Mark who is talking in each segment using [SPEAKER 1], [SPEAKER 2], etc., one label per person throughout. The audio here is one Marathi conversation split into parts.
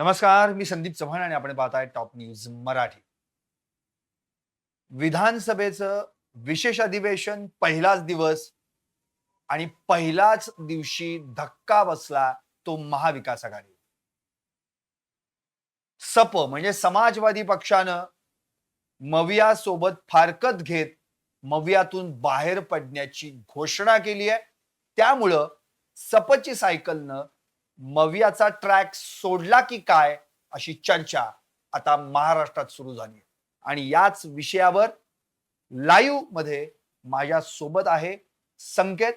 [SPEAKER 1] नमस्कार, मी संदीप चव्हाण आणि आपण पाहताय टॉप न्यूज मराठी. विधानसभेचं विशेष अधिवेशन पहिलाच दिवस आणि पहिल्याच दिवशी धक्का बसला तो महाविकास आघाडी. सप म्हणजे समाजवादी पक्षानं मविया सोबत फारकत घेत मवियातून बाहेर पडण्याची घोषणा केली आहे. त्यामुळं सपची सायकलनं मवियाचा ट्रॅक सोडला की काय अशी चर्चा आता महाराष्ट्रात सुरू झाली आहे. आणि याच विषयावर लाईव्ह मध्ये माझ्या सोबत आहे संकेत,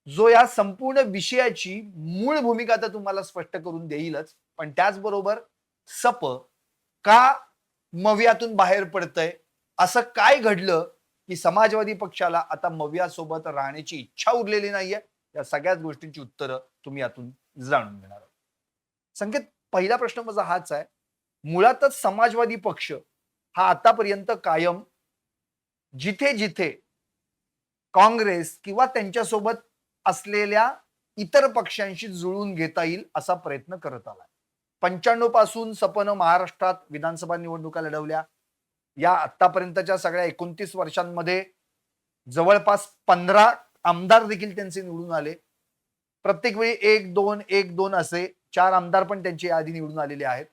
[SPEAKER 1] जो या संपूर्ण विषयाची मूळ भूमिका तर तुम्हाला स्पष्ट करून देईलच, पण त्याचबरोबर सप का मवियातून बाहेर पडतंय, असं काय घडलं की समाजवादी पक्षाला आता मविया सोबत राहण्याची इच्छा उरलेली नाहीये. या सगळ्याच गोष्टींची उत्तरं तुम्ही यातून जाणून घेणार आहात. संकेत, पहिला प्रश्न माझा हाच आहे. मुळातच समाजवादी पक्ष हा आतापर्यंत कायम जिथे जिथे काँग्रेस किंवा त्यांच्यासोबत असलेल्या इतर पक्षांशी जुळून घेता येईल असा प्रयत्न करत आला. 95 पासून सपनं महाराष्ट्रात विधानसभा निवडणुका लढवल्या. या आतापर्यंतच्या सगळ्या 29 वर्षांमध्ये जवळपास 15 आमदार देखील त्यांचे निवडून आले. प्रत्येक वेळी 1-2 असे 4 आमदार पण त्यांची यादी निवडून आलेले आहेत.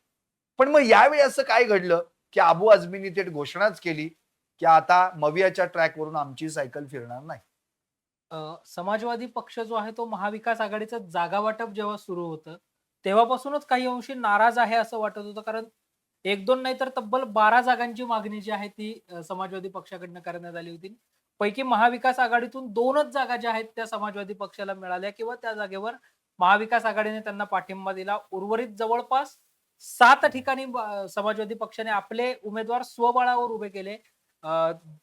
[SPEAKER 1] पण मग यावेळी असं काय घडलं की अबू आझमींनी थेट घोषणाच केली की आता मवियाच्या ट्रॅकवरून आमची सायकल फिरणार नाही.
[SPEAKER 2] समाजवादी पक्ष जो आहे तो महाविकास आघाडीचं जागा वाटप जेव्हा सुरू होतं, तेव्हापासूनच काही अंशी नाराज आहे असं वाटत होतं. कारण 1-2 नाही तर तब्बल 12 जागांची मागणी जी आहे ती समाजवादी पक्षाकडनं करण्यात आली होती. पैकी महाविकास आघाडीतून 2च जागा ज्या आहेत त्या समाजवादी पक्षाला मिळाल्या किंवा त्या जागेवर महाविकास आघाडीने त्यांना पाठिंबा दिला. उर्वरित जवळपास 7 ठिकाणी समाजवादी पक्षाने आपले उमेदवार स्वबळावर उभे केले.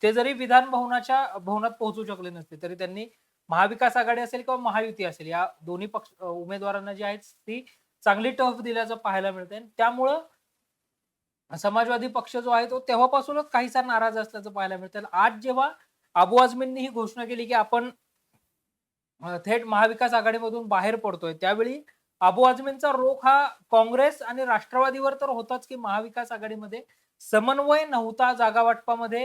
[SPEAKER 2] ते जरी विधान भवनात पोहोचू शकले नसते, तरी त्यांनी महाविकास आघाडी असेल किंवा महायुती असेल, या दोन्ही पक्ष उमेदवारांना जी आहेत ती चांगली टफ दिल्याचं पाहायला मिळतंय. त्यामुळं समाजवादी पक्ष जो आहे तो तेव्हापासूनच काहीसा नाराज असल्याचं पाहायला मिळतंय. आज जेव्हा अबू आझमींनी ही घोषणा केली, की आपण थेट महाविकास आघाडीमधून बाहेर पडतोय, त्यावेळी अबू आझमींचा रोख हा काँग्रेस आणि राष्ट्रवादीवर तर होताच, की महाविकास आघाडीमध्ये समन्वय नव्हता. जागा वाटपामध्ये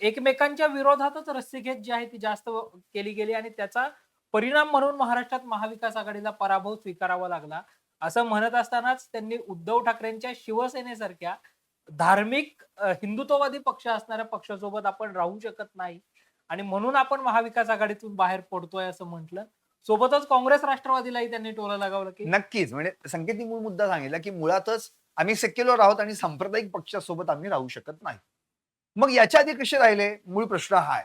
[SPEAKER 2] एकमेकांच्या विरोधातच रस्सीखेच जी आहे ती जास्त केली गेली आणि त्याचा परिणाम म्हणून महाराष्ट्रात महाविकास आघाडीला पराभव स्वीकारावा लागला. असं म्हणत असतानाच त्यांनी उद्धव ठाकरेंच्या शिवसेनेसारख्या धार्मिक हिंदुत्ववादी पक्ष असणाऱ्या पक्षासोबत आपण राहू शकत नाही आणि म्हणून आपण महाविकास आघाडीतून बाहेर पडतोय असं म्हटलं. सोबतच काँग्रेस राष्ट्रवादीलाही त्यांनी टोला लगावलं, की
[SPEAKER 1] नक्कीच, म्हणजे संकेतनी मूळ मुद्दा सांगितला की मुळातच आम्ही सेक्युलर आहोत आणि सांप्रदायिक पक्षासोबत आम्ही राहू शकत नाही. मग याच्या आधी कसे राहिले, मूळ प्रश्न हा आहे.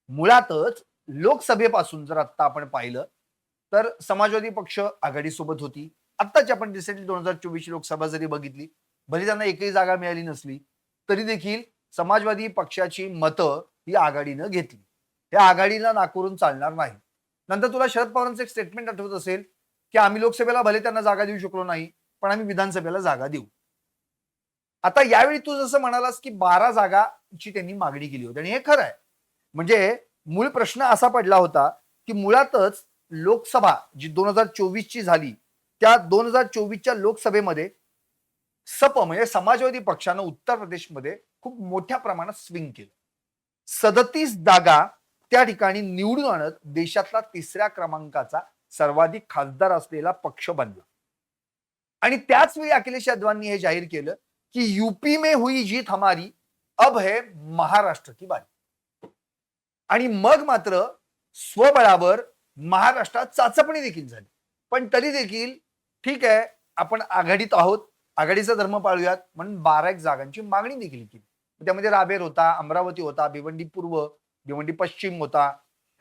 [SPEAKER 1] मुळातच लोकसभेपासून जर आता आपण पाहिलं तर समाजवादी पक्ष आघाडीसोबत होती. आत्ताची आपण रिसेंटली 2024 ची लोकसभा जरी बघितली, भले त्यांना एकही जागा मिळाली नसली तरी देखील समाजवादी पक्षाची मतं ही आघाडीनं घेतली. या आघाडीला नाकारून चालणार नाही. नंतर तुला शरद पवारांचं एक स्टेटमेंट आठवत असेल की आम्ही लोकसभेला भले त्यांना जागा देऊ शकलो नाही, पण आम्ही विधानसभेला जागा देऊ. आता यावेळी तू जसं म्हणालास की 12 जागाची त्यांनी मागणी केली होती आणि हे खरं आहे. म्हणजे मूळ प्रश्न असा पडला होता की मुळातच लोकसभा जी 2024 ची झाली, त्या 2024 च्या लोकसभेमध्ये सप म्हणजे समाजवादी पक्षानं उत्तर प्रदेशमध्ये खूप मोठ्या प्रमाणात स्विंग केलं. 37 जागा त्या ठिकाणी निवडून आणत देशातला 3ऱ्या क्रमांकाचा सर्वाधिक खासदार असलेला पक्ष बनला. आणि त्याच वेळी अखिलेश यादवांनी हे जाहीर केलं की यूपी में हुई जीत हमारी, अब है महाराष्ट्र की बारी. आणि मग मात्र स्वबळावर महाराष्ट्रात चाचपणी देखील झाली. पण तरी देखील ठीक आहे, आपण आघाडीत आहोत, आघाडीचा धर्म पाळूयात म्हणून 12 जागांची मागणी देखील केली. त्यामध्ये रावेर होता, अमरावती होता, भिवंडी पूर्व, भिवंडी पश्चिम होता,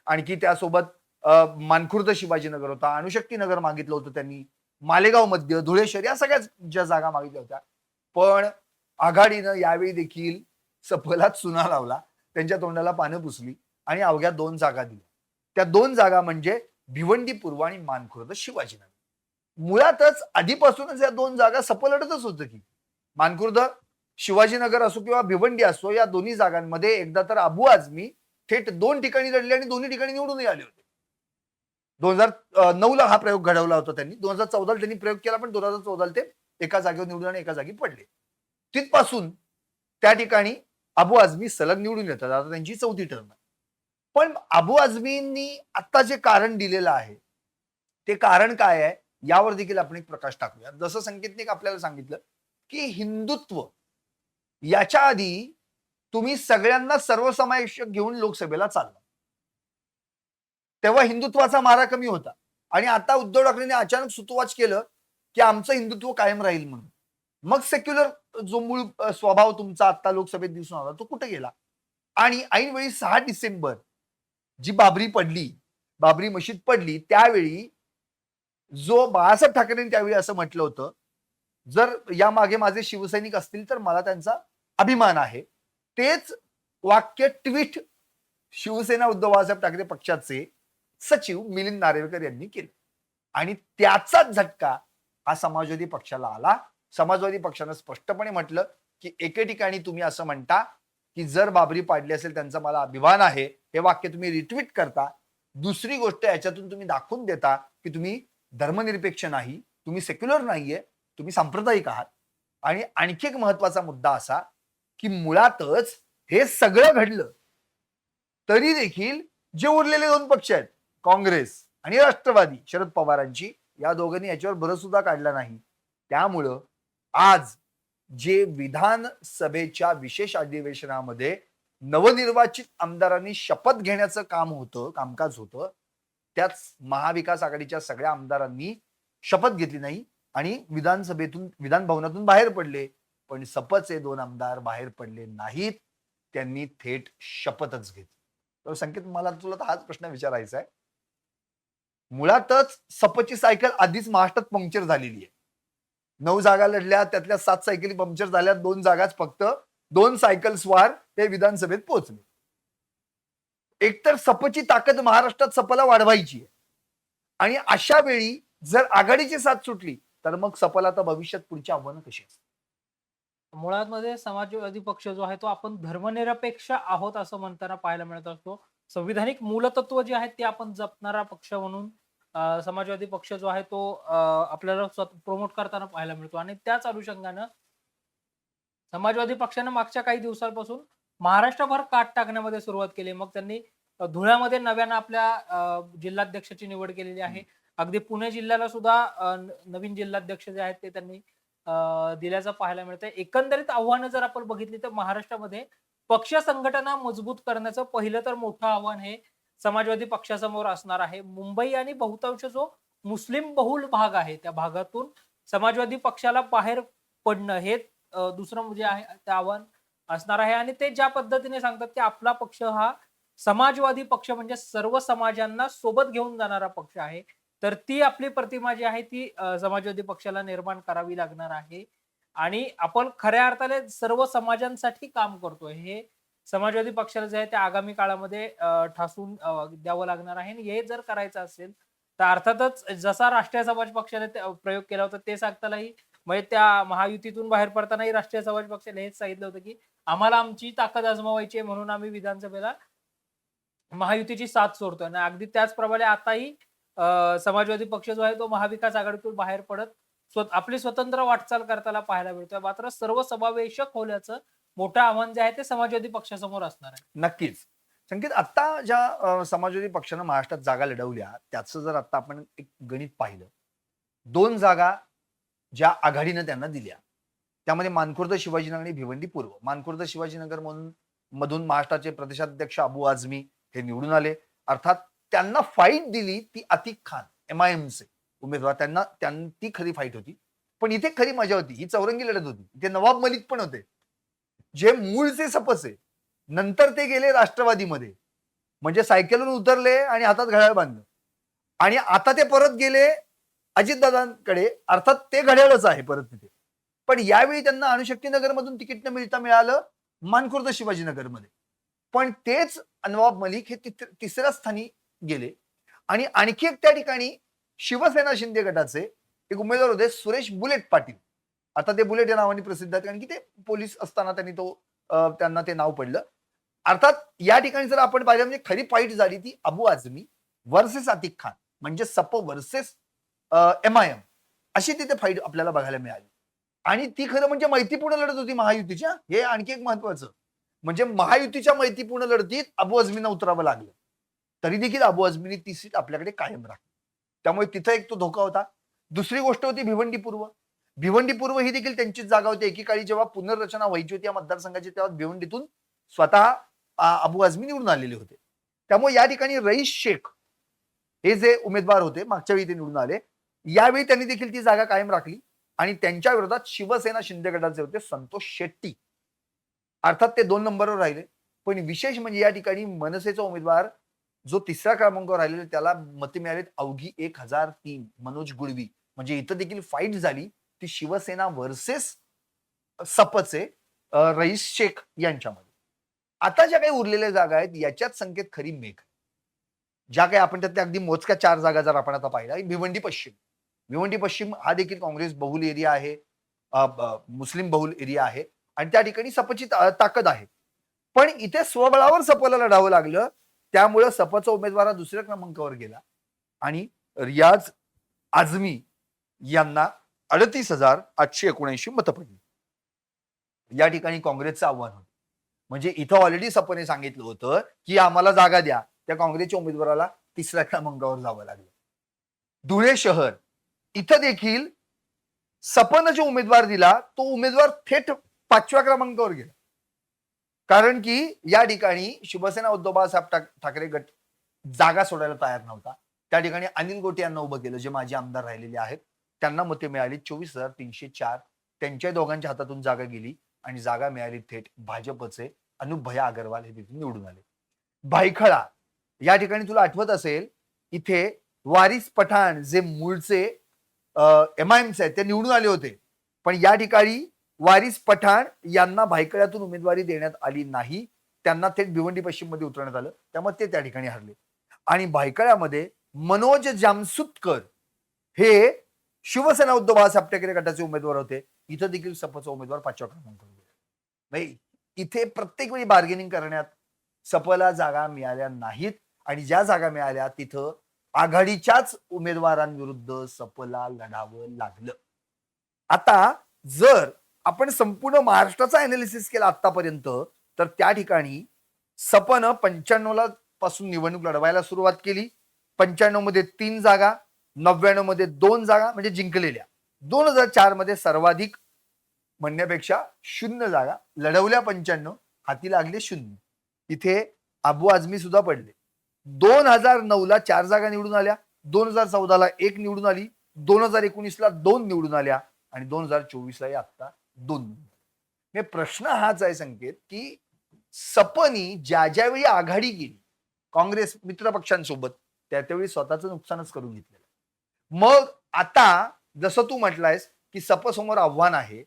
[SPEAKER 1] आणखी त्यासोबत मानखुर्द शिवाजीनगर होता, अणुशक्ती नगर मागितलं होतं त्यांनी, मालेगाव मध्य, धुळे शहर, या सगळ्या ज्या जागा मागितल्या होत्या. पण आघाडीनं यावेळी देखील सफलात चुना लावला, त्यांच्या तोंडाला पानं पुसली आणि अवघ्या 2 जागा दिल्या. त्या 2 जागा म्हणजे भिवंडी पूर्व आणि मानखुर्द शिवाजीनगर. मुळातच आधीपासूनच या 2 जागा सपलटच होतं की मानखुर्द शिवाजीनगर असो किंवा भिवंडी असो, या दोन्ही जागांमध्ये एकदा तर अबू आझमी थेट 2 ठिकाणी लढले आणि दोन्ही ठिकाणी निवडूनही आले होते. 2009 ला हा प्रयोग घडवला होता त्यांनी. 2014 ला त्यांनी प्रयोग केला, पण 2014 ते एका जागेवर निवडून आणि एका जागी पडले. तिथपासून त्या ठिकाणी अबू आझमी सलग निवडून येतात. आता त्यांची 4थी टर्म आहे. पण अबू आझमींनी आता जे कारण दिलेलं आहे ते कारण काय आहे यावर देखील आपण एक प्रकाश टाकूया. जसं संकेतने आपल्याला सांगितलं की हिंदुत्व याच्या आधी तुम्ही सगळ्यांना सर्वसमावेशक घेऊन लोकसभेला चालला, तेव्हा हिंदुत्वाचा मारा कमी होता. आणि आता उद्धव ठाकरेंनी अचानक सुतोवाच केलं की आमचं हिंदुत्व कायम राहील म्हणून. मग सेक्युलर जो मूळ स्वभाव तुमचा आता लोकसभेत दिसून आला तो कुठे गेला? आणि ऐनवेळी 6 डिसेंबर जी बाबरी मशीद पडली, त्यावेळी जो बाळासाहेब ठाकरेंनी त्यावेळी असं म्हटलं होतं, जर या मागे माझे शिवसैनिक असतील तर मला त्यांचा अभिमान आहे. तेच वाक्य ट्विट शिवसेना उद्धव बाळासाहेब ठाकरे पक्षाचे सचिव मिलिंद नार्वेकर यांनी केलं. आणि त्याचाच झटका हा समाजवादी पक्षाला आला. समाजवादी पक्षानं स्पष्टपणे म्हटलं की एके ठिकाणी तुम्ही असं म्हणता की जर बाबरी पाडली असेल त्यांचा मला अभिमान आहे, हे वाक्य तुम्ही रिट्वीट करता. दुसरी गोष्ट याच्यातून तुम्ही दाखवून देता की तुम्ही धर्मनिरपेक्ष नाही, तुम्ही सेक्युलर नाहीये, तुम्ही सांप्रदायिक आहात. आणि आणखी एक महत्वाचा मुद्दा असा की मुळातच हे सगळं घडलं तरी देखील जे उरलेले 2 पक्ष आहेत, काँग्रेस आणि राष्ट्रवादी शरद पवारांची, या दोघांनी याच्यावर भरत सुद्धा काढला नाही. त्यामुळं आज जे विधानसभेच्या विशेष अधिवेशनामध्ये नवनिर्वाचित आमदारांनी शपथ घेण्याचं कामकाज होतं, त्याच महाविकास आघाडीच्या सगळ्या आमदारांनी शपथ घेतली नाही आणि विधान भवनातून बाहेर पडले. पण सपचे 2 आमदार बाहेर पडले नाहीत, त्यांनी थेट शपथच घेतली. तर संकेत, मला तुला हाच प्रश्न विचारायचा आहे. मुळातच सपची सायकल आधीच महाराष्ट्रात पंक्चर झालेली आहे. 9 जागा लढल्या, त्यातल्या 7 सायकली पंक्चर झाल्या, 2 जागाच फक्त 2 सायकल स्वार ते विधानसभेत पोहोचले. एकतर सपची ताकद महाराष्ट्रात सपला वाढवायची आहे आणि अशा वेळी जर आघाडीची साथ सुटली तर मग सपला तर भविष्यात पुढची आव्हानं कशी असतात?
[SPEAKER 2] मुळात मध्ये समाजवादी पक्ष जो आहे तो आपण धर्मनिरपेक्ष आहोत असं म्हणताना पाहायला मिळत असतो. संविधानिक मूलतत्व जे आहेत ते आपण जपणारा पक्ष म्हणून समाजवादी पक्ष जो आहे तो आपल्याला प्रमोट करताना पाहायला मिळतो. आणि त्याच अनुषंगानं समाजवादी पक्षानं मागच्या काही दिवसांपासून महाराष्ट्रभर काट टाकण्यामध्ये सुरुवात केली. मग त्यांनी धुळ्यामध्ये नव्यानं आपल्या जिल्हाध्यक्षाची निवड केलेली आहे. अगदी पुणे जिल्ह्याला सुद्धा नवीन जिल्हाध्यक्ष जे आहेत ते त्यांनी दिल्याचं पाहायला मिळतंय. एकंदरीत आव्हानं जर आपण बघितली तर महाराष्ट्रामध्ये पक्ष संघटना मजबूत करण्याचं पहिलं तर मोठं आव्हान हे समाजवादी पक्षासमोर असणार आहे. मुंबई आणि बहुतांश जो मुस्लिम बहुल भाग आहे त्या भागातून समाजवादी पक्षाला बाहेर पडणं हे दुसरं जे आहे ते आव्हान असणार आहे. आणि ते ज्या पद्धतीने सांगतात की आपला पक्ष हा समाजवादी पक्ष म्हणजे सर्व समाजांना सोबत घेऊन जाणारा पक्ष आहे, तर ती आपली प्रतिमा जी आहे ती समाजवादी पक्षाला निर्माण करावी लागणार आहे. आणि आपण खऱ्या अर्थाने सर्व समाजांसाठी काम करतोय हे समाजवादी पक्षाला जे आहे ते आगामी काळामध्ये ठासून द्यावं लागणार आहे. आणि हे जर करायचं असेल तर अर्थातच जसा राष्ट्रीय समाज पक्षाने प्रयोग केला होता ते सांगतानाही म्हणजे त्या महायुतीतून बाहेर पडतानाही राष्ट्रीय समाज पक्षाने हेच सांगितलं होतं की आम्हाला आमची ताकद आजमावायची आहे म्हणून आम्ही विधानसभेला महायुतीची साथ सोडतोय. आणि अगदी त्याचप्रमाणे आताही समाजवादी पक्ष जो आहे तो महाविकास आघाडीतून बाहेर पडत आपली स्वतंत्र वाटचाल करताना पाहायला मिळतोय. मात्र सर्व समावेशक होण्याचं मोठं आव्हान जे आहे ते समाजवादी पक्षासमोर असणार आहे.
[SPEAKER 1] नक्कीच. संकेत, आता ज्या समाजवादी पक्षानं महाराष्ट्रात जागा लढवल्या त्याचं जर आता आपण एक गणित पाहिलं, 2 जागा ज्या आघाडीनं त्यांना दिल्या त्यामध्ये मानखुर्द शिवाजीनगर आणि भिवंडी पूर्व. मानखुर्द शिवाजीनगर मधून महाराष्ट्राचे प्रदेशाध्यक्ष अबू आझमी हे निवडून आले. अर्थात त्यांना फाईट दिली ती अतिक खान, MIMचे उमेदवार, ती खरी फाईट होती. पण इथे खरी मजा होती, ही चौरंगी लढत होती. इथे नवाब मलिक पण होते जे मूळचे सपसे, नंतर ते गेले राष्ट्रवादीमध्ये, म्हणजे सायकलवरून उतरले आणि हातात घड्याळ बांधलं. आणि आता ते परत गेले अजितदादांकडे, अर्थात ते घड्याळच आहे परत तिथे. पण यावेळी त्यांना अणुशक्तीनगर मधून तिकीट न मिळता मिळालं मानखुर्द शिवाजीनगरमध्ये. पण तेच नवाब मलिक हे तिसऱ्या स्थानी गेले. आणि आणखी एक त्या ठिकाणी शिवसेना शिंदे गटाचे एक उमेदवार होते सुरेश बुलेट पाटील. आता ते बुलेट या नावाने प्रसिद्ध आहेत कारण की ते पोलीस असताना त्यांना ते नाव पडलं. अर्थात या ठिकाणी जर आपण पाहिलं म्हणजे खरी फाईट झाली ती अबू आझमी वर्सेस अतिक खान, म्हणजे सप वर्सेस MIM अशी तिथे फाईट आपल्याला बघायला मिळाली. आणि ती खरं म्हणजे मैत्रीपूर्ण लढत होती महायुतीच्या. हे आणखी एक महत्वाचं. म्हणजे महायुतीच्या मैत्रीपूर्ण लढतीत अबू आझमींना उतरावं लागलं. तरी देखील अबू आझमींनी ती सीट आपल्याकडे कायम राखली. त्यामुळे तिथं एक तो धोका होता. दुसरी गोष्ट होती भिवंडी पूर्व. भिवंडी पूर्व ही देखील त्यांचीच जागा होती. एकेकाळी जेव्हा पुनर्रचना व्हायची होती या मतदारसंघाची तेव्हा भिवंडीतून स्वतः अबू आझमी निवडून आलेले होते. त्यामुळे या ठिकाणी रईस शेख हे जे उमेदवार होते मागच्या वेळी ते निवडून आले, यावेळी त्यांनी देखील ती जागा कायम राखली आणि त्यांच्या विरोधात शिवसेना शिंदे गटाचे होते संतोष शेट्टी. अर्थात ते 2 नंबरवर राहिले. पण विशेष म्हणजे या ठिकाणी मनसेचा उमेदवार जो 3ऱ्या क्रमांकावर राहिलेला त्याला मते मिळालीत अवघी 1003 मनोज गुळवी. म्हणजे इथं देखील फाईट झाली ती शिवसेना वर्सेस सपचे रईस शेख यांच्यामध्ये. आता ज्या काही उरलेल्या जागा आहेत याच्यात संकेत खरी मेघ. ज्या काही आपण त्यातल्या अगदी मोजक्या 4 जागा जर आपण आता पाहिल्या भिवंडी पश्चिम. भिवंडी पश्चिम हा देखील काँग्रेस बहुल एरिया आहे, मुस्लिम बहुल एरिया आहे आणि त्या ठिकाणी सपची ताकद आहे. पण इथे स्वबळावर सपला लढावं लागलं. त्यामुळे सपचा उमेदवार हा 2ऱ्या क्रमांकावर गेला आणि रियाज आझमी यांना 38,879 मतं पडली. या ठिकाणी काँग्रेसचं आव्हान होतं. म्हणजे इथं ऑलरेडी सपने सांगितलं होतं की आम्हाला जागा द्या. त्या काँग्रेसच्या उमेदवाराला 3ऱ्या क्रमांकावर जावं लागलं. धुळे शहर इथं देखील सपनं जो उमेदवार दिला तो उमेदवार थेट 5व्या क्रमांकावर गेला. कारण की या ठिकाणी शिवसेना उद्धव बाळासाहेब ठाकरे गट जागा सोडायला तयार नव्हता. त्या ठिकाणी अनिल गोटे यांना उभं केलं जे माजी आमदार राहिलेले आहेत. त्यांना मते मिळाली 24,304. त्यांच्या दोघांच्या हातातून जागा गेली आणि जागा मिळाली थेट भाजपचे अनुप भैया अग्रवाल हे तिथून निवडून आले. भायखळा या ठिकाणी तुला आठवत असेल इथे वारिस पठाण जे मूळचे एमआयएमचे आहेत ते निवडून आले होते. पण या ठिकाणी वारिस पठाण यांना भायखळ्यातून उमेदवारी देण्यात आली नाही. त्यांना थेट भिवंडी पश्चिम मध्ये उतरण्यात आलं. त्यामुळे ते त्या ठिकाणी हरले. आणि भायखळ्यामध्ये मनोज जामसुतकर हे शिवसेना उद्धव बाळासाहेब ठाकरे गटाचे उमेदवार होते. इथं देखील सपचा उमेदवार 5व्या क्रमांकावर गेला. इथे प्रत्येक वेळी बार्गेनिंग करण्यात सपला जागा मिळाल्या नाहीत आणि ज्या जागा मिळाल्या तिथं आघाडीच्याच उमेदवारांविरुद्ध सपला लढावं लागलं. आता जर आपण संपूर्ण महाराष्ट्राचा अनालिसिस केला आतापर्यंत तर त्या ठिकाणी सपनं 95 पासून निवडणूक लढवायला सुरुवात केली. 95 मध्ये 3 जागा, 99 मध्ये 2 जागा म्हणजे जिंकलेल्या. 2004 मध्ये सर्वाधिक म्हणण्यापेक्षा 0 जागा लढवल्या. 95 हाती लागले 0. इथे अबू आझमी सुद्धा पडले. 2009 ला 4 जागा निवडून आल्या, 2014 ला 1 निवडून आली, 2019 ला 2 निवडून आल्या आणि 2024 ला आता 2. हे प्रश्न हाच आहे संकेत की सपनी ज्या ज्यावेळी आघाडी गेली काँग्रेस मित्र पक्षांसोबत त्यावेळी स्वतःचं नुकसानच करून घेतलेलं. मग आता जसं तू म्हटलायस की सप समोर आव्हान आहे.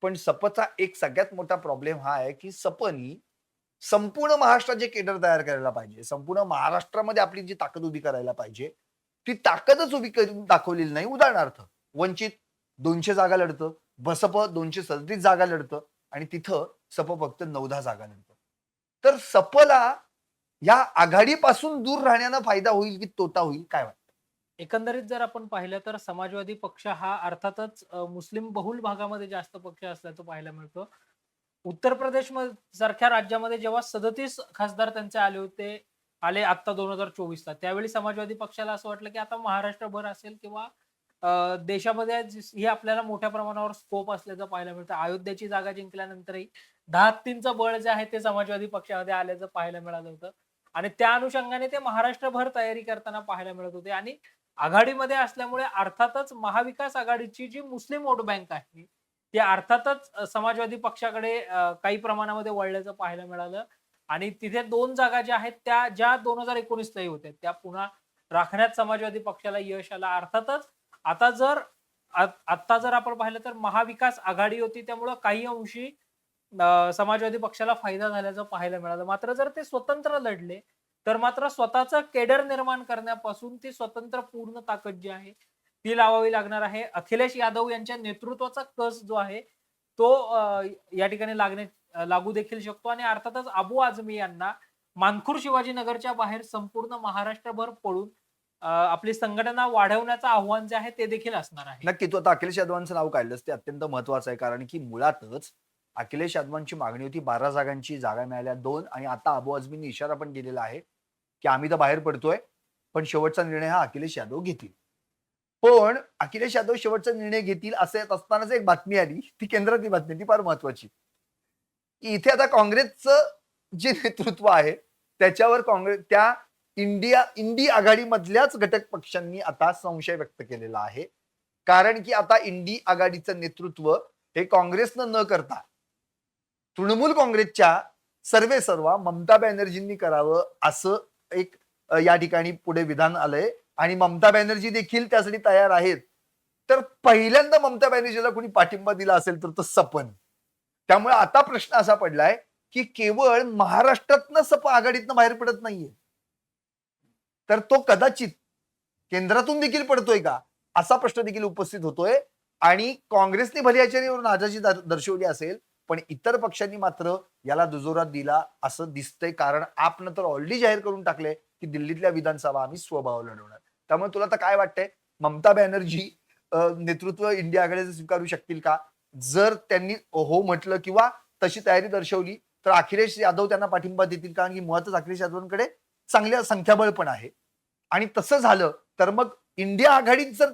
[SPEAKER 1] पण सपचा एक सगळ्यात मोठा प्रॉब्लेम हा आहे की सपनी संपूर्ण महाराष्ट्राचे केडर तयार करायला पाहिजे. संपूर्ण महाराष्ट्रामध्ये आपली जी ताकद उभी करायला पाहिजे ती ताकदच उभी करून दाखवलेली नाही. उदाहरणार्थ वंचित 200 जागा लढतं, बसप 237 जागा लढतं आणि तिथं सप फक्त 9-10 जागा लढतं. तर सपला या आघाडीपासून दूर राहण्यानं फायदा होईल की तोटा होईल काय वाटतं?
[SPEAKER 2] एकंदरीत जर आपण पाहिलं तर समाजवादी पक्ष हा अर्थातच मुस्लिम बहुल भागामध्ये जास्त पक्ष असल्याचं पाहायला मिळतं. उत्तर प्रदेश सारख्या राज्यामध्ये जेव्हा 37 खासदार त्यांचे आले आता 2024 ला त्यावेळी समाजवादी पक्षाला असं वाटलं की आता महाराष्ट्रभर असेल किंवा देशामध्ये ही आपल्याला मोठ्या प्रमाणावर स्कोप असल्याचं पाहायला मिळतं. अयोध्येची जागा जिंकल्यानंतरही 10-3चं बळ जे आहे ते समाजवादी पक्षामध्ये आल्याचं पाहायला मिळालं होतं आणि त्या अनुषंगाने ते महाराष्ट्रभर तयारी करताना पाहायला मिळत होते आणि आघाडीमध्ये असल्यामुळे अर्थातच महाविकास आघाडीची जी मुस्लिम वोट बँक आहे ती अर्थातच समाजवादी पक्षाकडे काही प्रमाणामध्ये वळल्याचं पाहायला मिळालं आणि तिथे 2 जागा ज्या आहेत त्या ज्या 2019 लाही होत्या त्या पुन्हा राखण्यात समाजवादी पक्षाला यश आलं. अर्थातच आता जर आपण पाहिलं तर महाविकास आघाडी होती त्यामुळं काही अंशी समाजवादी पक्षाला फायदा झाल्याचं पाहायला मिळालं. मात्र जर ते स्वतंत्र लढले तर मात्र स्वतःचं केडर निर्माण करण्यापासून ती स्वतंत्र पूर्ण ताकद जी आहे ती लावावी लागणार आहे. अखिलेश यादव यांच्या नेतृत्वाचा कस जो आहे तो या ठिकाणी लागू देखील शकतो आणि अर्थातच अबू आझमी यांना मानखुर शिवाजीनगरच्या बाहेर संपूर्ण महाराष्ट्रभर पळून आपली संघटना वाढवण्याचं आव्हान जे आहे ते देखील असणार आहे.
[SPEAKER 1] नक्की तू आता अखिलेश यादवांचं नाव काढलंस ते अत्यंत महत्वाचं आहे, कारण की मुळातच अखिलेश यादवांची मागणी होती 12 जागांची, जागा मिळाल्या 2 आणि आता अबू आझमींनी इशारा पण दिलेला आहे, की आम्ही तर बाहेर पडतोय, पण शेवटचा निर्णय हा अखिलेश यादव घेतील. पण अखिलेश यादव शेवटचा निर्णय घेतील असं येत असतानाच एक बातमी आली, ती केंद्रातली बातमी, ती फार महत्वाची, की इथे आता काँग्रेसचं जे नेतृत्व आहे, त्याच्यावर काँग्रेस त्या इंडी आघाडीमधल्याच घटक पक्षांनी आता संशय व्यक्त केलेला आहे. कारण की आता इंडी आघाडीचं नेतृत्व हे काँग्रेसनं न करता तृणमूल काँग्रेसच्या सर्वेसर्वा ममता बॅनर्जींनी करावं असं एक या ठिकाणी पुढे विधान आलंय आणि ममता बॅनर्जी देखील त्यासाठी तयार आहेत. तर पहिल्यांदा ममता बॅनर्जीला कोणी पाठिंबा दिला असेल तर तो सपन. त्यामुळे आता प्रश्न असा पडलाय, की केवळ महाराष्ट्रातनं सपा आघाडीतनं बाहेर पडत नाहीये. तर तो कदाचित केंद्रातून देखील पडतोय का? असा प्रश्न देखील उपस्थित होतोय आणि काँग्रेसने भले याच्यावर नाराजी दर्शवली असेल, पण इतर पक्षांनी मात्र याला दुजोरा दिला असं दिसतंय. कारण आपनं तर ऑलरेडी जाहीर करून टाकलंय, की दिल्लीतल्या विधानसभा आम्ही स्वबळावर लढवणार. त्यामुळे तुला आता काय वाटतंय, ममता बॅनर्जी नेतृत्व इंडिया आघाडीचं स्वीकारू शकतील का? जर त्यांनी हो म्हटलं किंवा तशी तयारी दर्शवली, तर अखिलेश यादव त्यांना पाठिंबा देतील, कारण की मुळातच अखिलेश यादवांकडे चांगल्या संख्याबळ पण आहे. आणि तसं झालं तर मग इंडिया आघाडीत जर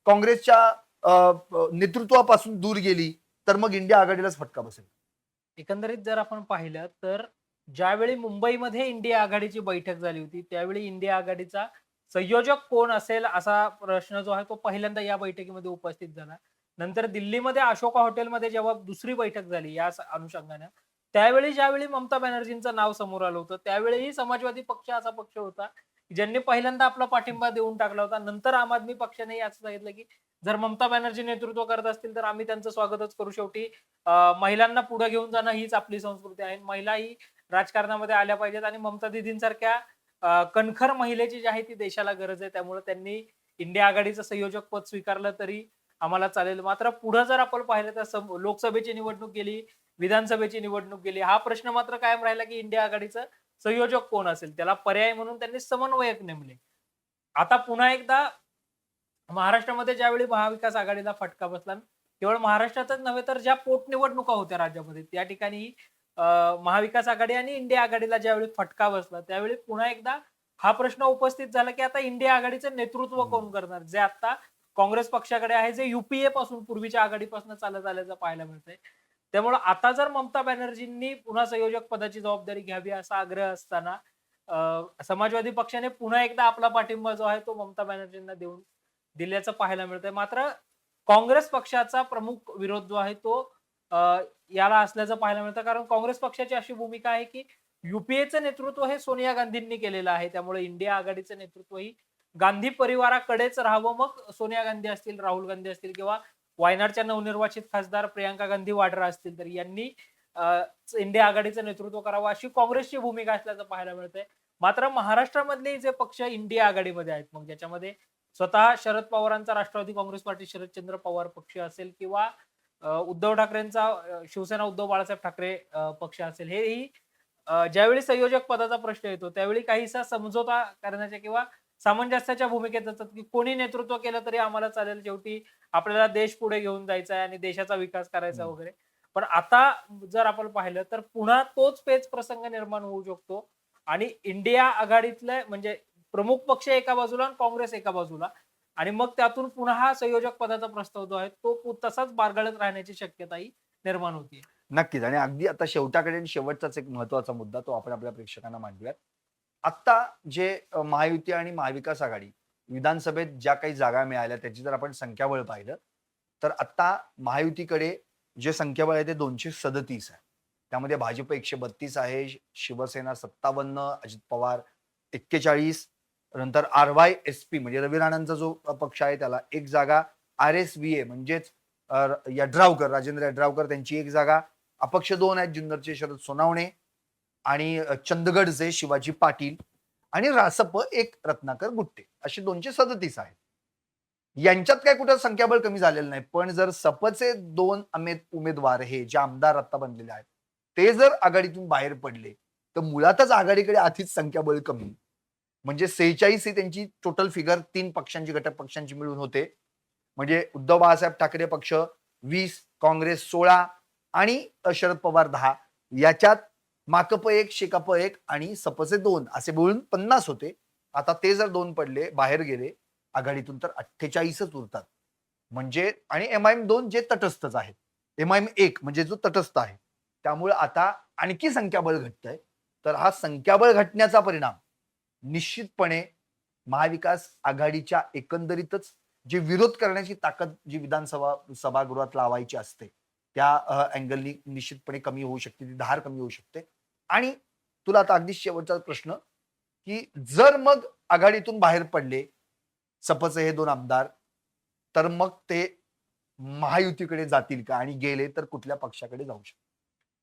[SPEAKER 1] काँग्रेसच्या नेतृत्वापासून दूर गेली, तर मग इंडिया आघाडीलाच फटका बसेल.
[SPEAKER 2] एकंदरीत जर आपण पाहिलं तर ज्यावेळी मुंबईमध्ये इंडिया आघाडीची बैठक झाली होती, त्यावेळी इंडिया आघाडीचा संयोजक कोण असेल असा प्रश्न जो आहे तो पहिल्यांदा या बैठकीमध्ये उपस्थित झाला. नंतर दिल्लीमध्ये अशोका हॉटेलमध्ये जेव्हा दुसरी बैठक झाली या अनुषंगाने, त्यावेळी ज्यावेळी ममता बॅनर्जींचं नाव समोर आलं होतं, त्यावेळीही समाजवादी पक्ष असा पक्ष होता, की ज्यांनी पहिल्यांदा आपला पाठिंबा देऊन टाकला होता. नंतर आम आदमी पक्षानेही असं सांगितलं, की जर ममता बॅनर्जी नेतृत्व करत असतील तर आम्ही त्यांचं स्वागतच करू. शेवटी महिलांना पुढे घेऊन जाणं हीच आपली संस्कृती आहे. महिलाही राजकारणामध्ये आल्या पाहिजेत आणि ममता दीदींसारख्या कणखर महिलेची जी आहे ती देशाला गरज आहे. त्यामुळे त्यांनी इंडिया आघाडीचं संयोजक पद स्वीकारलं तरी आम्हाला चालेल. मात्र पुढे जर आपण पाहिलं तर लोकसभेची निवडणूक गेली, विधानसभेची निवडणूक गेली. हा प्रश्न मात्र कायम राहिला, की इंडिया आघाडीचं संयोजक कोण असेल? त्याला पर्याय म्हणून त्यांनी समन्वयक नेमले. आता पुन्हा एकदा महाराष्ट्रामध्ये ज्यावेळी महाविकास आघाडीला फटका बसला, केवळ महाराष्ट्रातच नव्हे तर ज्या पोटनिवडणुका होत्या राज्यामध्ये, त्या ठिकाणी महाविकास आघाडी आणि इंडिया आघाडीला ज्यावेळी फटका बसला, त्यावेळी पुन्हा एकदा हा प्रश्न उपस्थित झाला, की आता इंडिया आघाडीचं नेतृत्व कोण करणार? जे आता काँग्रेस पक्षाकडे आहे, जे युपीए पासून पूर्वीच्या आघाडीपासून चालत आल्याचं पाहायला मिळतंय. त्यामुळे आता जर ममता बॅनर्जींनी पुन्हा संयोजक पदाची जबाबदारी घ्यावी असा आग्रह असताना समाजवादी पक्षाने पुन्हा एकदा आपला पाठिंबा जो आहे तो ममता बॅनर्जींना दिल्याचं पाहायला मिळतंय. मात्र काँग्रेस पक्षाचा प्रमुख विरोध जो आहे तो याला असल्याचं पाहायला मिळतं. कारण काँग्रेस पक्षाची अशी भूमिका आहे, की युपीएचं नेतृत्व हे सोनिया गांधींनी केलेलं आहे. त्यामुळे इंडिया आघाडीचं नेतृत्व ही गांधी परिवाराकडेच राहावं. मग सोनिया गांधी असतील, राहुल गांधी असतील किंवा वायनाडच्या नवनिर्वाचित खासदार प्रियांका गांधी वाड्रा असतील, तर यांनी इंडिया आघाडीचं नेतृत्व करावं अशी काँग्रेसची भूमिका असल्याचं पाहायला मिळतंय. मात्र महाराष्ट्रामधले जे पक्ष इंडिया आघाडीमध्ये आहेत, मग ज्याच्यामध्ये स्वतः शरद पवारांचा राष्ट्रवादी काँग्रेस पार्टी शरदचंद्र पवार पक्ष असेल किंवा उद्धव ठाकरेंचा शिवसेना उद्धव बाळासाहेब ठाकरे पक्ष असेल, हेही ज्यावेळी संयोजक पदाचा प्रश्न येतो त्यावेळी काहीसा समझोता करण्याच्या किंवा सामंजस्याच्या भूमिकेत असतात, की कोणी नेतृत्व केलं तरी आम्हाला चालेल. शेवटी आपल्याला देश पुढे घेऊन जायचा आहे आणि देशाचा विकास करायचा
[SPEAKER 1] हम्म.
[SPEAKER 2] वगैरे. पण आता जर आपण पाहिलं तर पुन्हा तोच पेच प्रसंग निर्माण होऊ शकतो आणि इंडिया आघाडीतलं म्हणजे प्रमुख पक्ष एका बाजूला आणि काँग्रेस एका बाजूला आणि मग त्यातून पुन्हा हा संयोजक पदाचा प्रस्ताव जो आहे तो तसाच बारगळत राहण्याची शक्यताही निर्माण होतीये.
[SPEAKER 1] नक्कीच. आणि अगदी आता शेवटाकडे आणि शेवटचाच एक महत्वाचा मुद्दा तो आपण आपल्या प्रेक्षकांना मांडूयात. आत्ता जे महायुती आणि महाविकास आघाडी विधानसभेत ज्या काही जागा मिळाल्या त्याची जर आपण संख्याबळ पाहिलं, तर आत्ता महायुतीकडे जे संख्याबळ आहे ते 237 आहे. त्यामध्ये भाजप 132 आहे, शिवसेना 57, अजित पवार 41, नंतर आर-वाय-एस-पी म्हणजे रवी राणांचा जो पक्ष आहे त्याला 1 जागा, आर-एस-व्ही-ए म्हणजेच यड्रावकर, राजेंद्र यड्रावकर त्यांची 1 जागा, अपक्ष 2 आहेत, जुन्नरचे शरद सोनावणे आणि चंदगडचे शिवाजी पाटील आणि रासप 1 रत्नाकर गुट्टे असे 237 आहेत. यांच्यात काय कुठं संख्याबळ कमी झालेलं नाही. पण जर सपचे 2 उमेदवार हे जे आमदार आता बनलेले आहेत, ते जर आघाडीतून बाहेर पडले, तर मुळातच आघाडीकडे आधीच संख्याबळ कमी. म्हणजे 46 ही त्यांची टोटल फिगर 3 पक्षांची, घटक पक्षांची मिळून होते. म्हणजे उद्धव बाळासाहेब ठाकरे पक्ष 20, काँग्रेस 16 आणि शरद पवार 10. याच्यात माकप 1, शेकाप 1 आणि सपचे 2 असे मिळून 50 होते. आता ते जर 2 पडले, बाहेर गेले आघाडीतून, तर 48च उरतात. म्हणजे आणि MIM 2 जे तटस्थच आहेत. MIM 1 म्हणजे जो तटस्थ आहे. त्यामुळे आता आणखी संख्याबळ घटतंय. तर हा संख्याबळ घटण्याचा परिणाम निश्चितपणे महाविकास आघाडीच्या एकंदरीतच जे विरोध करण्याची ताकद जी सभागृहात लावायची असते, त्या अँगलनी निश्चितपणे कमी होऊ शकते, ती धार कमी होऊ शकते. आणि तुला आता अगदी शेवटचा प्रश्न, की जर मग आघाडीतून बाहेर पडले सपचे हे 2 आमदार, तर मग ते महायुतीकडे जातील का? आणि गेले तर कुठल्या पक्षाकडे जाऊ शकतात?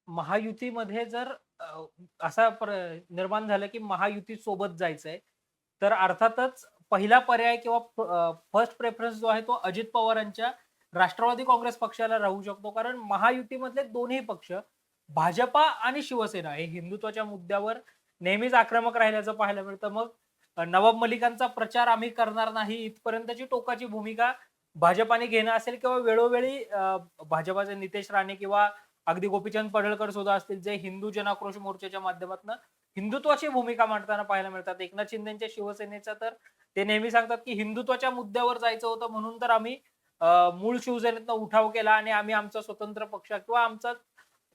[SPEAKER 2] महायुतीमध्ये जर असा निर्माण झालं की महायुती सोबत जायचंय, तर अर्थातच पहिला पर्याय किंवा फर्स्ट प्रेफरन्स जो आहे तो अजित पवारांच्या राष्ट्रवादी काँग्रेस पक्षाला राहू शकतो. कारण महायुतीमधले दोन्ही पक्ष भाजपा आणि शिवसेना हे हिंदुत्वाच्या मुद्द्यावर नेहमीच आक्रमक राहिल्याचं पाहायला मिळतं. मग नवाब मलिकांचा प्रचार आम्ही करणार नाही इथपर्यंतची टोकाची भूमिका भाजपाने घेणं असेल, किंवा वेळोवेळी भाजपाचे नितेश राणे किंवा अगदी गोपीचंद पडळकर सुद्धा असतील, जे हिंदू जनाक्रोश मोर्चाच्या माध्यमातून हिंदुत्वाची भूमिका मांडताना पाहायला मिळतात. एकनाथ शिंदेच्या शिवसेनेचा तर ते नेहमी सांगतात की हिंदुत्वाच्या मुद्द्यावर जायचं होतं, म्हणून तर आम्ही मूळ शिवसेनेतनं उठाव केला आणि आम्ही आमचा स्वतंत्र पक्ष किंवा आमचा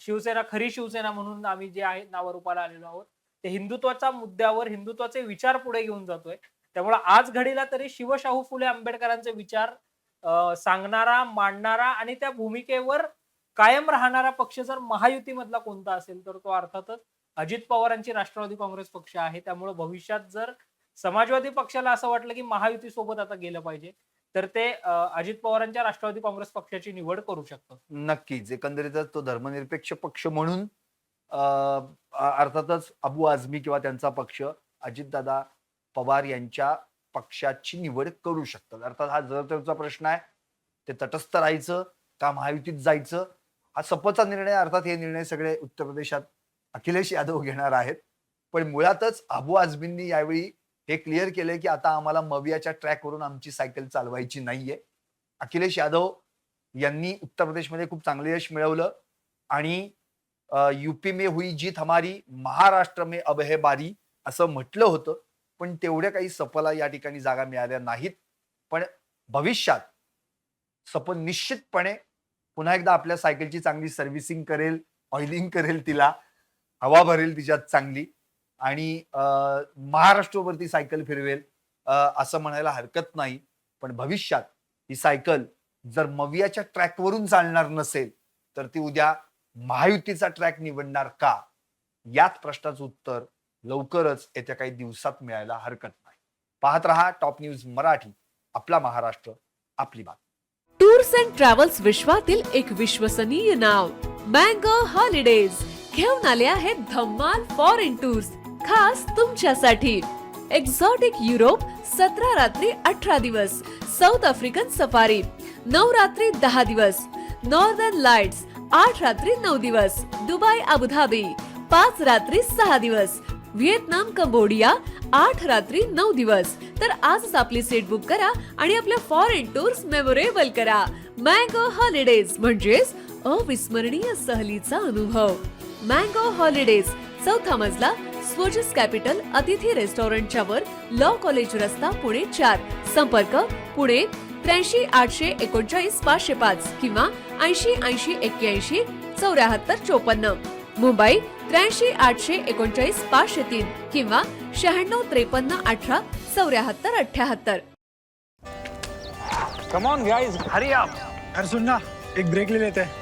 [SPEAKER 2] शिवसेना, खरी शिवसेना म्हणून आम्ही जे आहे नावारूपाला आलेलो आहोत, ते हिंदुत्वाच्या मुद्द्यावर हिंदुत्वाचे विचार पुढे घेऊन जातोय. त्यामुळे आज घडीला तरी शिवशाहू फुले आंबेडकरांचे विचार सांगणारा, मांडणारा आणि त्या भूमिकेवर कायम राहणारा पक्ष जर महायुतीमधला कोणता असेल, तर तो अर्थातच अजित पवारांची राष्ट्रवादी काँग्रेस पक्ष आहे. त्यामुळे भविष्यात जर समाजवादी पक्षाला असं वाटलं की महायुती सोबत आता गेलं पाहिजे, तर ते अजित पवारांच्या राष्ट्रवादी काँग्रेस पक्षाची निवड करू शकतात.
[SPEAKER 1] नक्कीच. एकंदरीतच तो धर्मनिरपेक्ष पक्ष म्हणून अर्थातच अबू आझमी किंवा त्यांचा पक्ष अजितदादा पवार यांच्या पक्षाची निवड करू शकतात. अर्थात हा जर त्याचा प्रश्न आहे, ते तटस्थ राहायचं का महायुतीत जायचं, हा सपचा निर्णय. अर्थात हे निर्णय सगळे उत्तर प्रदेशात अखिलेश यादव घेणार आहेत. पण मुळातच अबू आझमींनी यावेळी हे क्लिअर केलंय की आता आम्हाला मवियाच्या ट्रॅकवरून आमची सायकल चालवायची नाहीये. अखिलेश यादव यांनी उत्तर प्रदेशमध्ये खूप चांगलं यश मिळवलं आणि यूपी में हुई जीत हमारी, महाराष्ट्र में अब है बारी असं म्हटलं होतं. पण तेवढ्या काही सपला या ठिकाणी जागा मिळाल्या नाहीत. पण भविष्यात सप निश्चितपणे पुन्हा एकदा आपल्या सायकलची चांगली सर्व्हिसिंग करेल, ऑइलिंग करेल, तिला हवा भरेल तिच्यात चांगली आणि महाराष्ट्रावरती सायकल फिरवेल असं म्हणायला हरकत नाही. पण भविष्यात ही सायकल जर मवियाच्या ट्रॅकवरून चालणार नसेल, तर ती उद्या महायुतीचा ट्रॅक निवडणार का? याच प्रश्नाचं उत्तर लवकरच येत्या काही दिवसात मिळायला हरकत नाही. पाहत रहा टॉप न्यूज मराठी, आपला महाराष्ट्र, आपली बात.
[SPEAKER 3] टूर्स अँड ट्रॅव्हल्स विश्वातील एक विश्वसनीय नाव मँगो हॉलिडेज घेऊन आले आहेत धम्माल फॉरेन टूर्स खास तुमच्यासाठी. एक्झॉटिक युरोप 17 रात्री 18 दिवस, साऊथ आफ्रिकन सफारी 9 रात्री 10 दिवस, नॉर्दर्न लाईट्स 8 रात्री 9 दिवस, दुबई अबुधाबी 5 रात्री 6 दिवस, व्हिएतनाम कंबोडिया 8 रात्री 9 दिवस. तर आजच आपली सीट बुक करा आणि आपल्या फॉरेन टूर्स मेमोरेबल करा. मँगो हॉलिडेज म्हणजेच अविस्मरणीय सहलीचा अनुभव. मँगो हॉलिडेज, चौथा मजला, स्वोजस कॅपिटल अतिथी रेस्टॉरंटच्या वर, लॉ कॉलेज रस्ता, पुणे 4. संपर्क पुणे 83 839 505 किंवा 80 80 81 74 54. मुंबई 83 839 503 किंवा 96 53 18 74 78.
[SPEAKER 4] Come on guys, hurry up.
[SPEAKER 5] यार सुन ना, एक ब्रेक ले लेते हैं.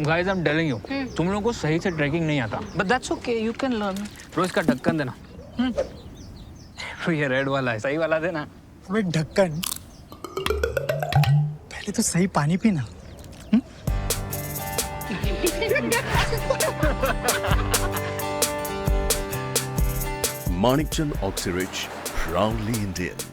[SPEAKER 4] Guys, I'm telling you, तुम लोगों को सही से ट्रैकिंग नहीं आता.
[SPEAKER 6] But that's okay, you can learn.
[SPEAKER 4] रोज का ढक्कन देना. ये रेड वाला है, सही वाला देना.
[SPEAKER 5] अबे ढक्कन, पहले तो सही पानी पीना.
[SPEAKER 7] Manikchand Oxyrich, proudly Indian.